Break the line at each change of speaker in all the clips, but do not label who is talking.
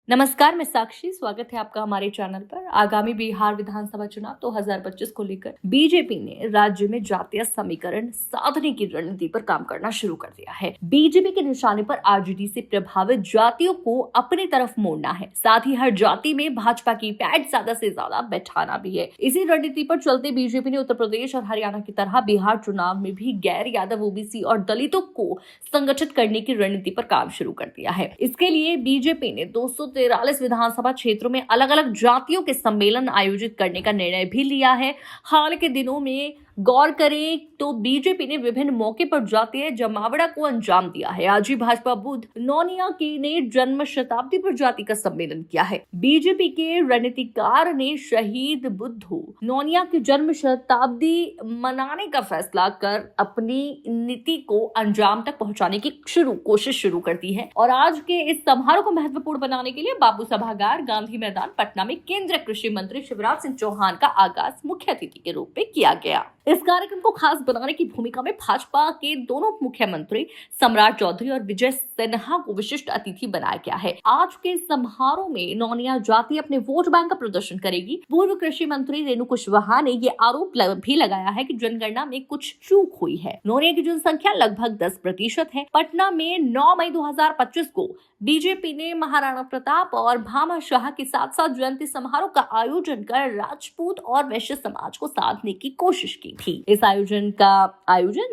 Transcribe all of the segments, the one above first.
नमस्कार, मैं साक्षी। स्वागत है आपका हमारे चैनल पर। आगामी बिहार विधानसभा चुनाव 2025 को लेकर बीजेपी ने राज्य में जातीय समीकरण साधने की रणनीति पर काम करना शुरू कर दिया है। बीजेपी के निशाने पर आरजेडी से प्रभावित जातियों को अपनी तरफ मोड़ना है, साथ ही हर जाति में भाजपा की पैठ ज्यादा से ज्यादा बैठाना भी है। इसी रणनीति पर चलते बीजेपी ने उत्तर प्रदेश और हरियाणा की तरह बिहार चुनाव में भी गैर यादव, ओबीसी और दलितों को संगठित करने की रणनीति पर काम शुरू कर दिया है। इसके लिए बीजेपी ने 243 विधानसभा क्षेत्रों में अलग अलग जातियों के सम्मेलन आयोजित करने का निर्णय भी लिया है। हाल के दिनों में गौर करें तो बीजेपी ने विभिन्न मौके पर जातीय जमावड़ा को अंजाम दिया है। आज ही भाजपा बुद्ध नौनिया की ने जन्म शताब्दी पर जाति का सम्मेलन किया है। बीजेपी के रणनीतिकार ने शहीद बुद्धू नौनिया की जन्म शताब्दी मनाने का फैसला कर अपनी नीति को अंजाम तक पहुंचाने की कोशिश शुरू कर दी है। और आज के इस समारोह को महत्वपूर्ण बनाने के लिए बाबू सभागार, गांधी मैदान, पटना में केंद्रीय कृषि मंत्री शिवराज सिंह चौहान का आगाज मुख्य अतिथि के रूप में किया गया। इस कार्यक्रम को खास बनाने की भूमिका में भाजपा के दोनों मुख्यमंत्री सम्राट चौधरी और विजय सिन्हा को विशिष्ट अतिथि बनाया गया है। आज के समारोह में नौनिया जाति अपने वोट बैंक का प्रदर्शन करेगी। पूर्व कृषि मंत्री रेणु कुशवाहा ने ये आरोप भी लगाया है कि जनगणना में कुछ चूक हुई है। नौनिया की जनसंख्या लगभग 10% है। पटना में 9 मई 2025 को बीजेपी ने महाराणा प्रताप और भामा शाह के साथ साथ जयंती समारोह का आयोजन कर राजपूत और वैश्य समाज को साधने की कोशिश की थी। इस आयोजन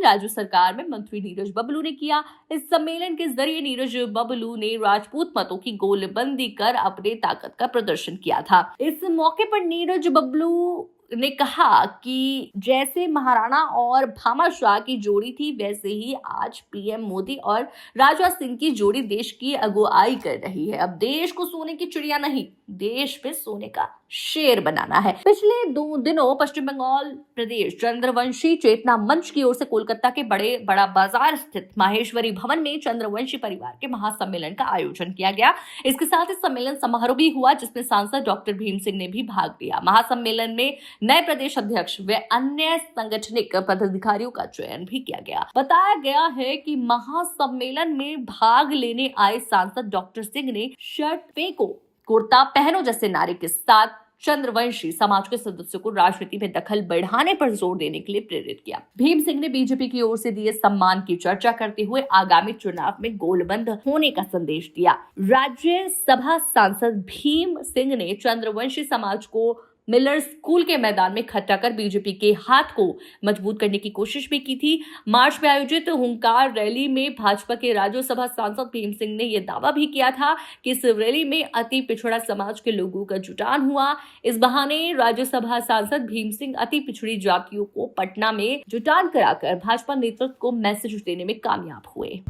राज्य सरकार में मंत्री नीरज बबलू ने किया। इस सम्मेलन के जरिए नीरज बबलू ने राजपूत मतों की गोलबंदी कर अपने ताकत का प्रदर्शन किया था। इस मौके पर नीरज बबलू ने कहा कि जैसे महाराणा और भामा शाह की जोड़ी थी, वैसे ही आज पीएम मोदी और राजा सिंह की जोड़ी देश की अगुवाई कर रही है। अब देश को सोने की चिड़िया नहीं, देश पे सोने का शेर बनाना है। पिछले 2 दिनों पश्चिम बंगाल प्रदेश चंद्रवंशी चेतना मंच की ओर से कोलकाता के बड़ा बाजार स्थित माहेश्वरी भवन में चंद्रवंशी परिवार के महासम्मेलन का आयोजन किया गया। इसके साथ ही सम्मेलन समारोह भी हुआ, जिसमें सांसद डॉक्टर भीम सिंह ने भी भाग लिया। महासम्मेलन में नए प्रदेश अध्यक्ष व अन्य सांगठनिक पदाधिकारियों का चयन भी किया गया। बताया गया है कि महासम्मेलन में भाग लेने आए सांसद डॉक्टर सिंह ने शर्ट फेंको, कुर्ता पहनो जैसे नारे के साथ चंद्रवंशी समाज के सदस्यों को राजनीति में दखल बढ़ाने पर जोर देने के लिए प्रेरित किया। भीम सिंह ने बीजेपी की ओर से दिए सम्मान की चर्चा करते हुए आगामी चुनाव में गोलबंद होने का संदेश दिया। राज्यसभा सांसद भीम सिंह ने चंद्रवंशी समाज को मिलर स्कूल के मैदान में इकट्ठा कर बीजेपी के हाथ को मजबूत करने की कोशिश भी की थी। मार्च में आयोजित हुंकार रैली में भाजपा के राज्यसभा सांसद भीम सिंह ने यह दावा भी किया था कि इस रैली में अति पिछड़ा समाज के लोगों का जुटान हुआ। इस बहाने राज्यसभा सांसद भीम सिंह अति पिछड़ी जातियों को पटना में जुटान कराकर भाजपा नेतृत्व को मैसेज देने में कामयाब हुए।